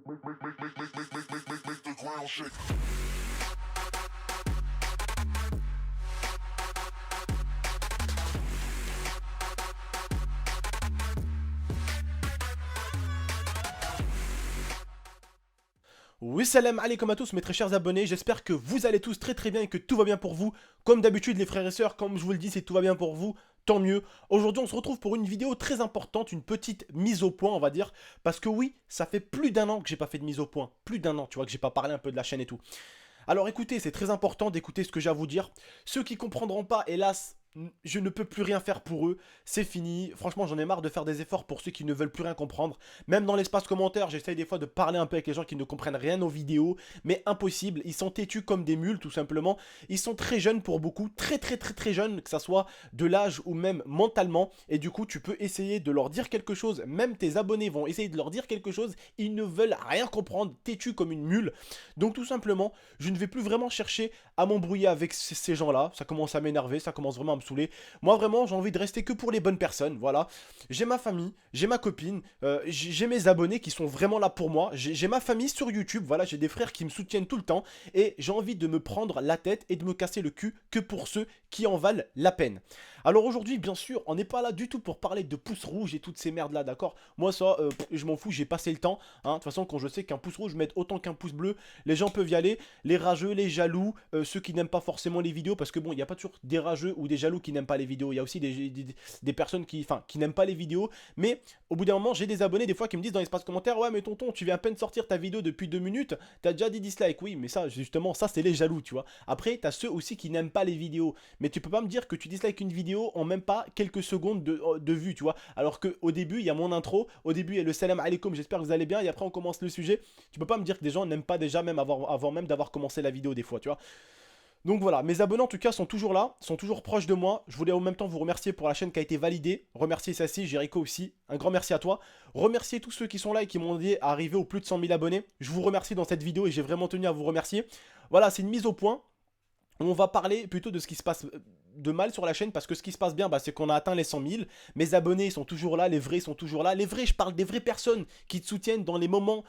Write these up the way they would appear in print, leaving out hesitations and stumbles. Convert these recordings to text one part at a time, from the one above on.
Make the ground shake. Oui, salam alaikum à tous mes très chers abonnés, j'espère que vous allez tous très très bien et que tout va bien pour vous. Comme d'habitude les frères et sœurs, comme je vous le dis, si tout va bien pour vous, tant mieux. Aujourd'hui on se retrouve pour une vidéo très importante, une petite mise au point on va dire. Parce que oui, ça fait plus d'un an que j'ai pas fait de mise au point, plus d'un an tu vois, que j'ai pas parlé un peu de la chaîne et tout. Alors écoutez, c'est très important d'écouter ce que j'ai à vous dire. Ceux qui comprendront pas, hélas, je ne peux plus rien faire pour eux, c'est fini. Franchement, j'en ai marre de faire des efforts pour ceux qui ne veulent plus rien comprendre. Même dans l'espace commentaire, j'essaye des fois de parler un peu avec les gens qui ne comprennent rien aux vidéos, mais impossible. Ils sont têtus comme des mules, tout simplement. Ils sont très jeunes pour beaucoup, très jeunes, que ça soit de l'âge ou même mentalement. Et du coup, tu peux essayer de leur dire quelque chose. Même tes abonnés vont essayer de leur dire quelque chose. Ils ne veulent rien comprendre, têtus comme une mule. Donc tout simplement, je ne vais plus vraiment chercher à m'embrouiller avec ces gens-là. Ça commence à m'énerver, ça commence vraiment à me saouler. Moi vraiment, j'ai envie de rester que pour les bonnes personnes, voilà. J'ai ma famille, j'ai ma copine, j'ai mes abonnés qui sont vraiment là pour moi. J'ai ma famille sur YouTube, voilà, j'ai des frères qui me soutiennent tout le temps. Et j'ai envie de me prendre la tête et de me casser le cul que pour ceux qui en valent la peine. Alors aujourd'hui, bien sûr, on n'est pas là du tout pour parler de pouce rouge et toutes ces merdes là, d'accord? Moi ça, je m'en fous, j'ai passé le temps, hein. De toute façon, quand je sais qu'un pouce rouge m'aide autant qu'un pouce bleu, les gens peuvent y aller. Les rageux, les jaloux, ceux qui n'aiment pas forcément les vidéos, parce que bon, il n'y a pas toujours des rageux ou des jaloux qui n'aiment pas les vidéos. Il y a aussi des personnes qui n'aiment pas les vidéos. Mais au bout d'un moment, j'ai des abonnés des fois qui me disent dans l'espace commentaire: ouais, mais tonton, tu viens à peine sortir ta vidéo depuis 2 minutes, t'as déjà des dislikes. Oui, mais ça, justement, ça, c'est les jaloux, tu vois. Après, t'as ceux aussi qui n'aiment pas les vidéos. Mais tu peux pas me dire que tu dislikes une vidéo en même pas quelques secondes de vue, tu vois. Alors qu'au début, il y a mon intro. Au début, il y a le salam alaikum, j'espère que vous allez bien. Et après, on commence le sujet. Tu peux pas me dire que des gens n'aiment pas déjà, même avant même d'avoir commencé la vidéo, des fois, tu vois. Donc voilà, mes abonnés en tout cas sont toujours là, sont toujours proches de moi. Je voulais en même temps vous remercier pour la chaîne qui a été validée. Remercier Sassy, Jericho aussi. Un grand merci à toi. Remercier tous ceux qui sont là et qui m'ont aidé à arriver aux plus de 100 000 abonnés. Je vous remercie dans cette vidéo et j'ai vraiment tenu à vous remercier. Voilà, c'est une mise au point. On va parler plutôt de ce qui se passe de mal sur la chaîne, parce que ce qui se passe bien, c'est qu'on a atteint les 100 000. Mes abonnés sont toujours là, les vrais sont toujours là. Les vrais, je parle des vraies personnes qui te soutiennent dans les moments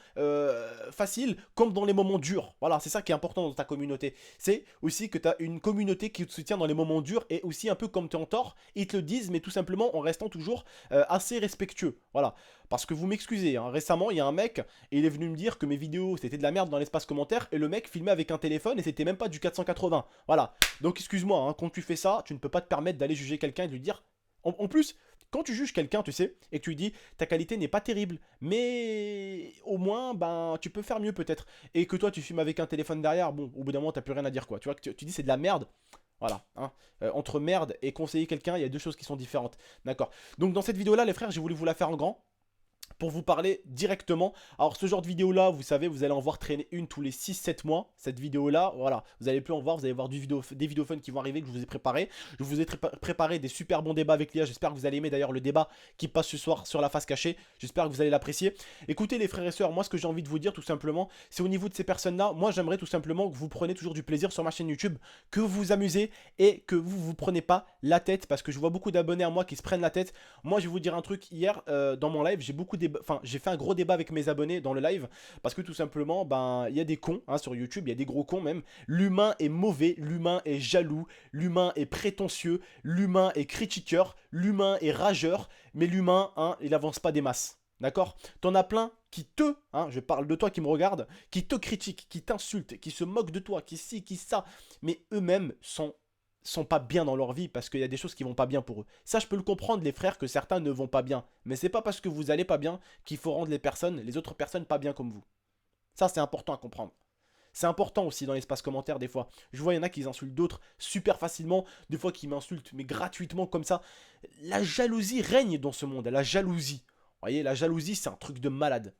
faciles comme dans les moments durs. Voilà, c'est ça qui est important dans ta communauté. C'est aussi que tu as une communauté qui te soutient dans les moments durs, et aussi un peu comme tu es en tort, ils te le disent, mais tout simplement en restant toujours assez respectueux. Voilà. Parce que vous m'excusez, hein, récemment, il y a un mec, et il est venu me dire que mes vidéos, c'était de la merde dans l'espace commentaire, et le mec filmait avec un téléphone, et c'était même pas du 480. Voilà. Donc excuse-moi, hein, quand tu fais ça, tu ne peux pas te permettre d'aller juger quelqu'un et de lui dire... En plus, quand tu juges quelqu'un, tu sais, et que tu lui dis ta qualité n'est pas terrible, mais au moins, ben, tu peux faire mieux peut-être. Et que toi, tu filmes avec un téléphone derrière, bon, au bout d'un moment, t'as plus rien à dire, quoi. Tu vois, que tu dis c'est de la merde. Voilà, hein. Entre merde et conseiller quelqu'un, il y a deux choses qui sont différentes. D'accord. Donc dans cette vidéo-là, les frères, j'ai voulu vous la faire en grand pour vous parler directement. Alors ce genre de vidéo là, vous savez, vous allez en voir traîner une tous les 6-7 mois. Cette vidéo là, voilà, vous allez plus en voir, vous allez voir des vidéos fun qui vont arriver, que je vous ai préparé. Je vous ai préparé des super bons débats avec l'IA. J'espère que vous allez aimer d'ailleurs le débat qui passe ce soir sur la face cachée. J'espère que vous allez l'apprécier. Écoutez les frères et sœurs, moi ce que j'ai envie de vous dire tout simplement, c'est au niveau de ces personnes là, moi j'aimerais tout simplement que vous preniez toujours du plaisir sur ma chaîne YouTube, que vous vous amusez et que vous prenez pas la tête, parce que je vois beaucoup d'abonnés à moi qui se prennent la tête. Moi je vais vous dire un truc, hier dans mon live, j'ai fait un gros débat avec mes abonnés dans le live, parce que tout simplement, ben, il y a des cons, hein, sur YouTube, il y a des gros cons même. L'humain est mauvais, l'humain est jaloux, l'humain est prétentieux, l'humain est critiqueur, l'humain est rageur, mais l'humain, hein, il avance pas des masses. D'accord? T'en as plein qui hein, je parle de toi qui me regarde, qui te critiquent, qui t'insultent, qui se moquent de toi, qui ci, qui ça, mais eux-mêmes sont pas bien dans leur vie, parce qu'il y a des choses qui vont pas bien pour eux. Ça, je peux le comprendre, les frères, que certains ne vont pas bien. Mais c'est pas parce que vous allez pas bien qu'il faut rendre les autres personnes pas bien comme vous. Ça, c'est important à comprendre. C'est important aussi dans l'espace commentaire des fois. Je vois, il y en a qui insultent d'autres super facilement, des fois qui m'insultent, mais gratuitement comme ça. La jalousie règne dans ce monde, la jalousie. Vous voyez, la jalousie, c'est un truc de malade.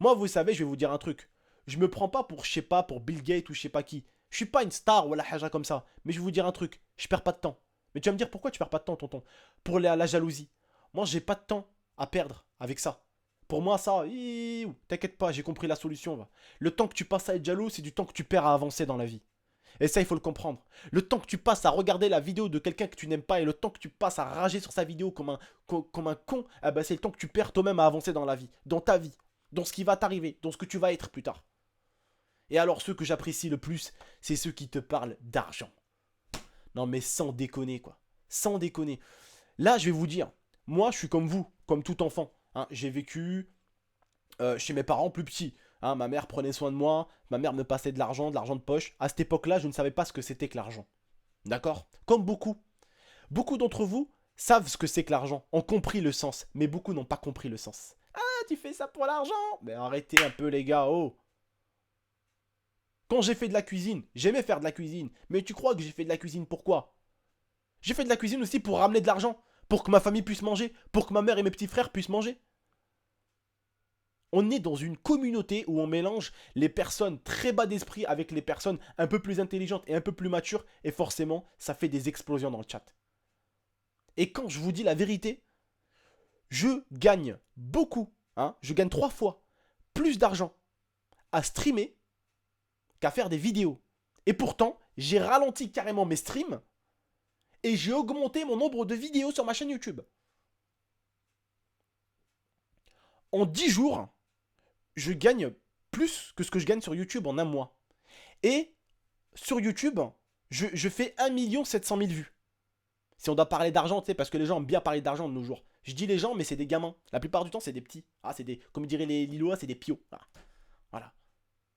Moi, vous savez, je vais vous dire un truc. Je me prends pas pour, je sais pas, pour Bill Gates ou je sais pas qui. Je suis pas une star ou la haja comme ça. Mais je vais vous dire un truc. Je perds pas de temps. Mais tu vas me dire pourquoi tu perds pas de temps, tonton? Pour la jalousie. Moi, j'ai pas de temps à perdre avec ça. Pour moi, ça, t'inquiète pas, j'ai compris la solution. Va. Le temps que tu passes à être jaloux, c'est du temps que tu perds à avancer dans la vie. Et ça, il faut le comprendre. Le temps que tu passes à regarder la vidéo de quelqu'un que tu n'aimes pas, et le temps que tu passes à rager sur sa vidéo comme un con, eh ben, c'est le temps que tu perds toi-même à avancer dans la vie, dans ta vie. dans ce qui va t'arriver, dans ce que tu vas être plus tard. Et alors ceux que j'apprécie le plus, c'est ceux qui te parlent d'argent. Non mais sans déconner quoi. Sans déconner. Là je vais vous dire, moi je suis comme vous, comme tout enfant. Hein, j'ai vécu chez mes parents plus petits. Hein, ma mère prenait soin de moi, ma mère me passait de l'argent de poche. À cette époque-là, je ne savais pas ce que c'était que l'argent. D'accord? Comme beaucoup. Beaucoup d'entre vous savent ce que c'est que l'argent, ont compris le sens, mais beaucoup n'ont pas compris le sens. Ah, tu fais ça pour l'argent? Mais arrêtez un peu les gars, oh. Quand j'ai fait de la cuisine, j'aimais faire de la cuisine. Mais tu crois que j'ai fait de la cuisine pourquoi? J'ai fait de la cuisine aussi pour ramener de l'argent. Pour que ma famille puisse manger. Pour que ma mère et mes petits frères puissent manger. On est dans une communauté où on mélange les personnes très bas d'esprit avec les personnes un peu plus intelligentes et un peu plus matures. Et forcément, ça fait des explosions dans le chat. Et quand je vous dis la vérité, je gagne beaucoup. Hein, je gagne 3 fois plus d'argent à streamer qu'à faire des vidéos. Et pourtant, j'ai ralenti carrément mes streams et j'ai augmenté mon nombre de vidéos sur ma chaîne YouTube. En 10 jours, je gagne plus que ce que je gagne sur YouTube en un mois. Et sur YouTube, je fais 1 700 000 vues. Si on doit parler d'argent, tu sais, parce que les gens aiment bien parler d'argent de nos jours. Je dis les gens, mais c'est des gamins. La plupart du temps, c'est des petits. Ah, c'est des, comme diraient les Lillois, c'est des pios. Ah, voilà.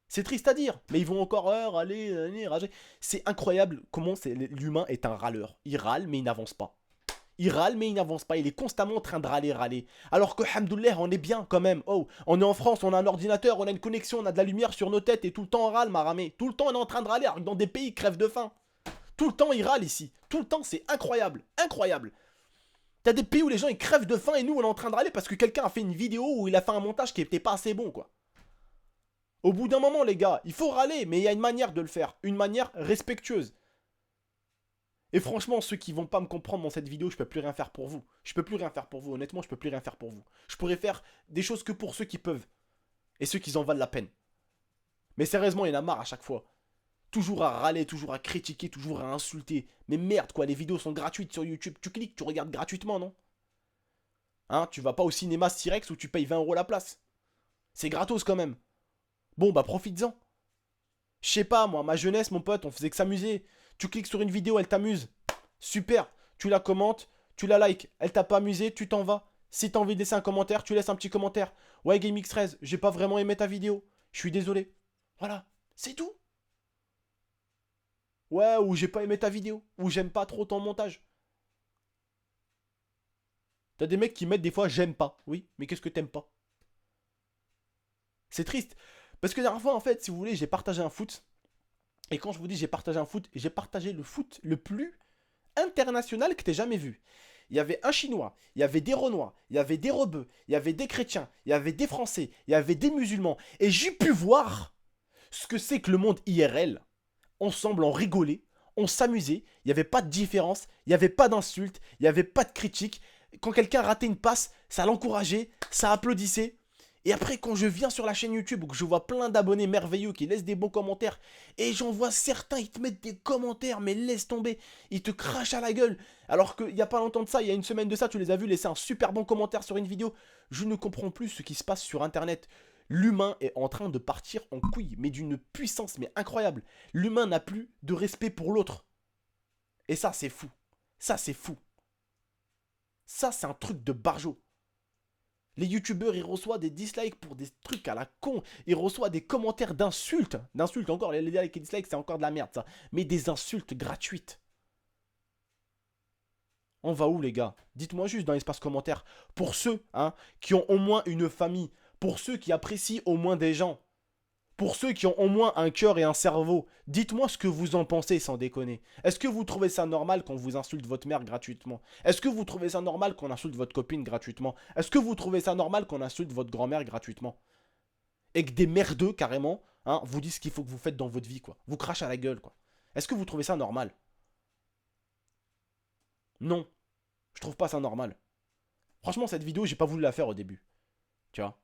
C'est triste à dire, mais ils vont encore râler, rager. C'est incroyable comment l'humain est un râleur. Il râle, mais il n'avance pas. Il râle, mais il n'avance pas. Il est constamment en train de râler. Alors que, hamdoulilah, on est bien quand même. Oh, on est en France, on a un ordinateur, on a une connexion, on a de la lumière sur nos têtes et tout le temps on râle, maramé. Tout le temps on est en train de râler, alors que dans des pays, ils crèvent de faim. Tout le temps, ils râlent ici. Tout le temps, c'est incroyable. Incroyable. T'as des pays où les gens, ils crèvent de faim et nous, on est en train de râler parce que quelqu'un a fait une vidéo où il a fait un montage qui n'était pas assez bon, quoi. Au bout d'un moment, les gars, il faut râler, mais il y a une manière de le faire. Une manière respectueuse. Et franchement, ceux qui vont pas me comprendre dans cette vidéo, je peux plus rien faire pour vous. Je peux plus rien faire pour vous, honnêtement, je peux plus rien faire pour vous. Je pourrais faire des choses que pour ceux qui peuvent. Et ceux qui en valent la peine. Mais sérieusement, il y en a marre à chaque fois. Toujours à râler, toujours à critiquer, toujours à insulter. Mais merde quoi, les vidéos sont gratuites sur YouTube. Tu cliques, tu regardes gratuitement, non? Hein, tu vas pas au cinéma Cyrex où tu payes 20 € la place. C'est gratos quand même. Bon bah profites-en. Je sais pas moi, ma jeunesse mon pote, on faisait que s'amuser. Tu cliques sur une vidéo, elle t'amuse. Super, tu la commentes, tu la likes. Elle t'a pas amusé, tu t'en vas. Si t'as envie de laisser un commentaire, tu laisses un petit commentaire. Ouais GameX13, j'ai pas vraiment aimé ta vidéo. Je suis désolé. Voilà, c'est tout. Ouais, ou j'ai pas aimé ta vidéo. Ou j'aime pas trop ton montage. T'as des mecs qui mettent des fois j'aime pas. Oui, mais qu'est-ce que t'aimes pas? C'est triste. Parce que la dernière fois, en fait, si vous voulez, j'ai partagé un foot. Et quand je vous dis j'ai partagé un foot, j'ai partagé le foot le plus international que t'aies jamais vu. Il y avait un Chinois, il y avait des Renois, il y avait des Rebeux, il y avait des chrétiens, il y avait des Français, il y avait des musulmans. Et j'ai pu voir ce que c'est que le monde IRL. Ensemble, on rigolait, on s'amusait, il n'y avait pas de différence, il n'y avait pas d'insultes, il n'y avait pas de critiques. Quand quelqu'un ratait une passe, ça l'encourageait, ça applaudissait. Et après, quand je viens sur la chaîne YouTube, où je vois plein d'abonnés merveilleux qui laissent des bons commentaires, et j'en vois certains, ils te mettent des commentaires, mais laisse tomber, ils te crachent à la gueule. Alors qu'il n'y a pas longtemps de ça, il y a une semaine de ça, tu les as vus laisser un super bon commentaire sur une vidéo. Je ne comprends plus ce qui se passe sur Internet. L'humain est en train de partir en couille, mais d'une puissance mais incroyable. L'humain n'a plus de respect pour l'autre. Et ça, c'est fou. Ça, c'est fou. Ça, c'est un truc de barjo. Les youtubeurs, ils reçoivent des dislikes pour des trucs à la con. Ils reçoivent des commentaires d'insultes. D'insultes encore, les likes et dislikes, c'est encore de la merde, ça. Mais des insultes gratuites. On va où, les gars? Dites-moi juste dans l'espace commentaire. Pour ceux qui ont au moins une famille. Pour ceux qui apprécient au moins des gens. Pour ceux qui ont au moins un cœur et un cerveau. Dites-moi ce que vous en pensez sans déconner. Est-ce que vous trouvez ça normal qu'on vous insulte votre mère gratuitement? Est-ce que vous trouvez ça normal qu'on insulte votre copine gratuitement? Est-ce que vous trouvez ça normal qu'on insulte votre grand-mère gratuitement? Et que des merdeux, carrément, vous disent ce qu'il faut que vous faites dans votre vie, quoi. Vous crachez à la gueule, quoi. Est-ce que vous trouvez ça normal? Non. Je trouve pas ça normal. Franchement, cette vidéo, j'ai pas voulu la faire au début. Tu vois?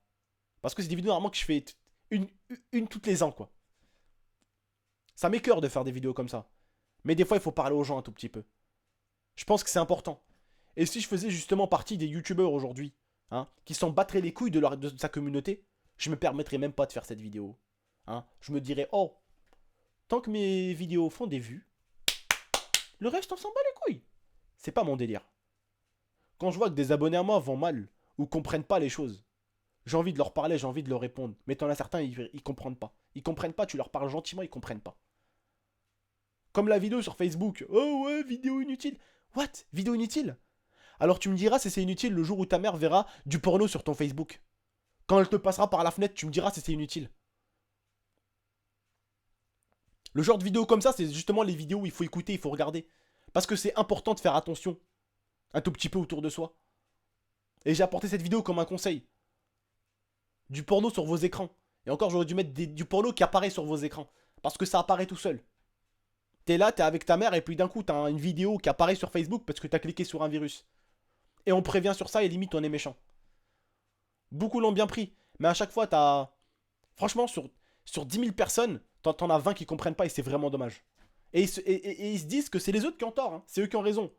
Parce que c'est des vidéos normalement que je fais une toutes les ans, quoi. Ça m'écoeure de faire des vidéos comme ça. Mais des fois, il faut parler aux gens un tout petit peu. Je pense que c'est important. Et si je faisais justement partie des youtubeurs aujourd'hui, qui s'en battraient les couilles de sa communauté, Je me permettrai même pas de faire cette vidéo. Hein. Je me dirais, oh, tant que mes vidéos font des vues, le reste on s'en bat les couilles. C'est pas mon délire. Quand je vois que des abonnés à moi vont mal ou comprennent pas les choses, j'ai envie de leur parler, j'ai envie de leur répondre. Mais t'en as certains, ils comprennent pas. Ils comprennent pas, tu leur parles gentiment, ils comprennent pas. Comme la vidéo sur Facebook. Oh ouais, vidéo inutile. What? Vidéo inutile? Alors tu me diras si c'est inutile le jour où ta mère verra du porno sur ton Facebook. Quand elle te passera par la fenêtre, tu me diras si c'est inutile. Le genre de vidéo comme ça, c'est justement les vidéos où il faut écouter, il faut regarder. Parce que c'est important de faire attention. Un tout petit peu autour de soi. Et j'ai apporté cette vidéo comme un conseil. Du porno sur vos écrans. Et encore, j'aurais dû mettre du porno qui apparaît sur vos écrans. Parce que ça apparaît tout seul. T'es là, t'es avec ta mère, et puis d'un coup, t'as une vidéo qui apparaît sur Facebook parce que t'as cliqué sur un virus. Et on prévient sur ça, et limite, on est méchant. Beaucoup l'ont bien pris. Mais à chaque fois, t'as... Franchement, sur 10 000 personnes, t'en as 20 qui comprennent pas, et c'est vraiment dommage. Et ils se disent que c'est les autres qui ont tort, hein. C'est eux qui ont raison.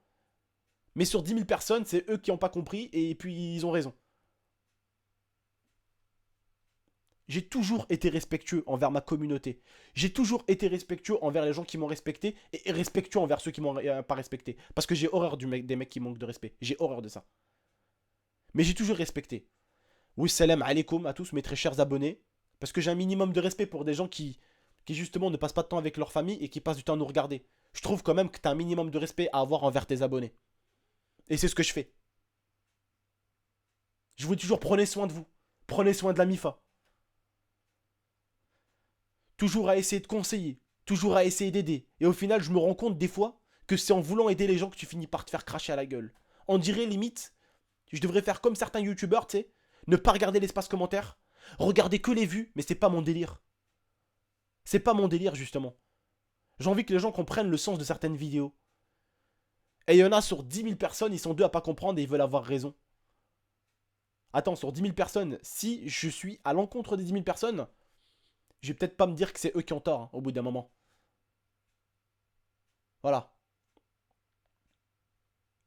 Mais sur 10 000 personnes, c'est eux qui n'ont pas compris, et puis ils ont raison. J'ai toujours été respectueux envers ma communauté. J'ai toujours été respectueux envers les gens qui m'ont respecté et respectueux envers ceux qui m'ont pas respecté. Parce que j'ai horreur des mecs qui manquent de respect. J'ai horreur de ça. Mais j'ai toujours respecté. Oui, salam alaikum à tous mes très chers abonnés. Parce que j'ai un minimum de respect pour des gens qui justement ne passent pas de temps avec leur famille et qui passent du temps à nous regarder. Je trouve quand même que tu as un minimum de respect à avoir envers tes abonnés. Et c'est ce que je fais. Je vous dis toujours, prenez soin de vous. Prenez soin de la MIFA. Toujours à essayer de conseiller, toujours à essayer d'aider. Et au final, je me rends compte des fois que c'est en voulant aider les gens que tu finis par te faire cracher à la gueule. On dirait limite, je devrais faire comme certains youtubeurs, tu sais, ne pas regarder l'espace commentaire, regarder que les vues, mais c'est pas mon délire. C'est pas mon délire, justement. J'ai envie que les gens comprennent le sens de certaines vidéos. Et il y en a sur 10 000 personnes, ils sont deux à pas comprendre et ils veulent avoir raison. Attends, sur 10 000 personnes, si je suis à l'encontre des 10 000 personnes, je vais peut-être pas me dire que c'est eux qui ont tort, hein, au bout d'un moment. Voilà.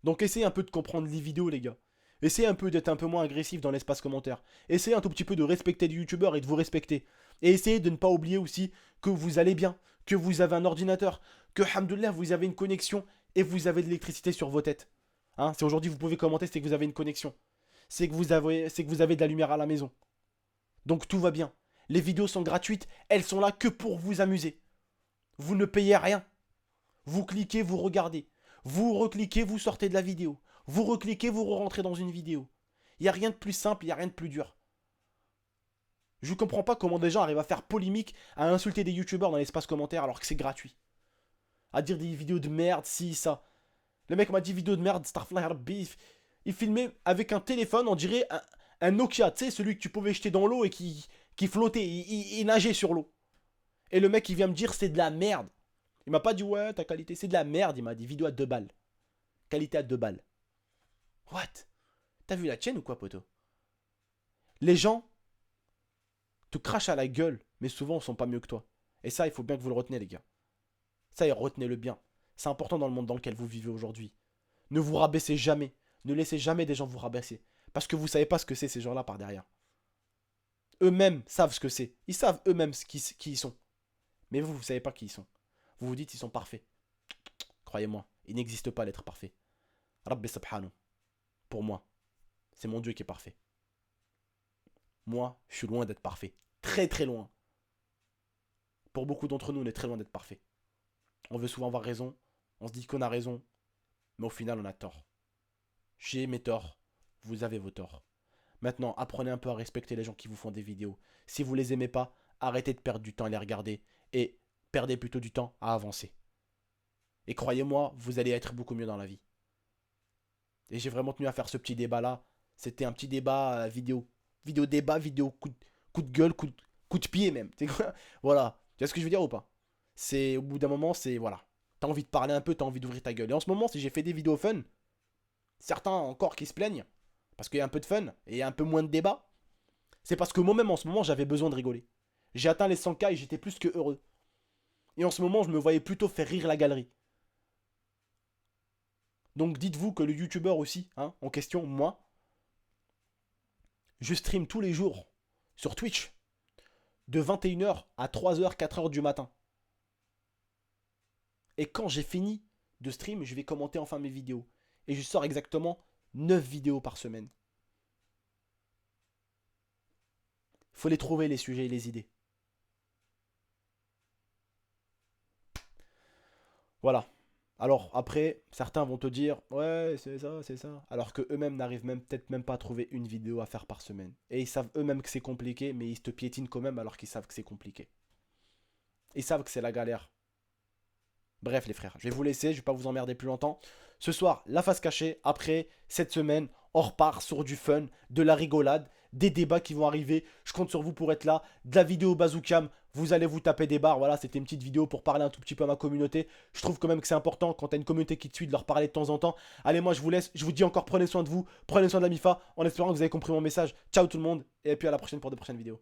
Donc essayez un peu de comprendre les vidéos, les gars. Essayez un peu d'être un peu moins agressif dans l'espace commentaire. Essayez un tout petit peu de respecter les youtubeurs et de vous respecter. Et essayez de ne pas oublier aussi que vous allez bien, que vous avez un ordinateur, que, alhamdoulilah, vous avez une connexion et vous avez de l'électricité sur vos têtes. Hein, si aujourd'hui vous pouvez commenter, c'est que vous avez une connexion. C'est que vous avez de la lumière à la maison. Donc tout va bien. Les vidéos sont gratuites, elles sont là que pour vous amuser. Vous ne payez rien. Vous cliquez, vous regardez. Vous recliquez, vous sortez de la vidéo. Vous recliquez, vous rentrez dans une vidéo. Il n'y a rien de plus simple, il n'y a rien de plus dur. Je ne comprends pas comment des gens arrivent à faire polémique, à insulter des youtubeurs dans l'espace commentaire alors que c'est gratuit. À dire des vidéos de merde, si, ça. Le mec m'a dit vidéo de merde, Starflyer Beef. Il filmait avec un téléphone, on dirait un Nokia, tu sais, celui que tu pouvais jeter dans l'eau et qui flottait, il nageait sur l'eau. Et le mec, il vient me dire c'est de la merde. Il m'a pas dit ouais, ta qualité, c'est de la merde. Il m'a dit vidéo à 2 balles. Qualité à 2 balles. What? T'as vu la tienne ou quoi, poteau? Les gens te crachent à la gueule, mais souvent, ils sont pas mieux que toi. Et ça, il faut bien que vous le retenez, les gars. Ça, retenez-le bien. C'est important dans le monde dans lequel vous vivez aujourd'hui. Ne vous rabaissez jamais. Ne laissez jamais des gens vous rabaisser. Parce que vous savez pas ce que c'est, ces gens-là, par derrière. Eux-mêmes savent ce que c'est. Ils savent eux-mêmes qui ils sont. Mais vous, vous savez pas qui ils sont. Vous vous dites ils sont parfaits. Croyez-moi, il n'existe pas l'être parfait. Rabbi subhanahu. Pour moi, c'est mon Dieu qui est parfait. Moi, je suis loin d'être parfait. Très très loin. Pour beaucoup d'entre nous, on est très loin d'être parfait. On veut souvent avoir raison. On se dit qu'on a raison. Mais au final, on a tort. J'ai mes torts. Vous avez vos torts. Maintenant, apprenez un peu à respecter les gens qui vous font des vidéos. Si vous les aimez pas, arrêtez de perdre du temps à les regarder. Et perdez plutôt du temps à avancer. Et croyez-moi, vous allez être beaucoup mieux dans la vie. Et j'ai vraiment tenu à faire ce petit débat là. C'était un petit débat vidéo. Vidéo débat, vidéo coup de gueule, coup de pied même. Voilà. Tu vois ce que je veux dire ou pas? C'est au bout d'un moment, c'est voilà. T'as envie de parler un peu, t'as envie d'ouvrir ta gueule. Et en ce moment, si j'ai fait des vidéos fun, certains encore qui se plaignent, parce qu'il y a un peu de fun et un peu moins de débat, c'est parce que moi-même en ce moment, j'avais besoin de rigoler. J'ai atteint les 100K et j'étais plus que heureux. Et en ce moment, je me voyais plutôt faire rire la galerie. Donc dites-vous que le youtubeur aussi, hein, en question, moi, je stream tous les jours sur Twitch de 21h à 3h, 4h du matin. Et quand j'ai fini de stream, je vais commenter enfin mes vidéos. Et je sors exactement 9 vidéos par semaine. Faut les trouver, les sujets et les idées. Voilà. Alors après, certains vont te dire, ouais, c'est ça, c'est ça. Alors que eux-mêmes n'arrivent même peut-être même pas à trouver une vidéo à faire par semaine. Et ils savent eux-mêmes que c'est compliqué, mais ils te piétinent quand même alors qu'ils savent que c'est compliqué. Ils savent que c'est la galère. Bref les frères, je vais vous laisser, je vais pas vous emmerder plus longtemps. Ce soir, la face cachée. Après, cette semaine, on repart sur du fun, de la rigolade, des débats qui vont arriver. Je compte sur vous pour être là. De la vidéo Bazookiam, vous allez vous taper des barres. Voilà, c'était une petite vidéo pour parler un tout petit peu à ma communauté. Je trouve quand même que c'est important quand tu as une communauté qui te suit de leur parler de temps en temps. Allez, moi je vous laisse. Je vous dis encore prenez soin de vous, prenez soin de la MIFA, en espérant que vous avez compris mon message. Ciao tout le monde, et puis à la prochaine pour de prochaines vidéos.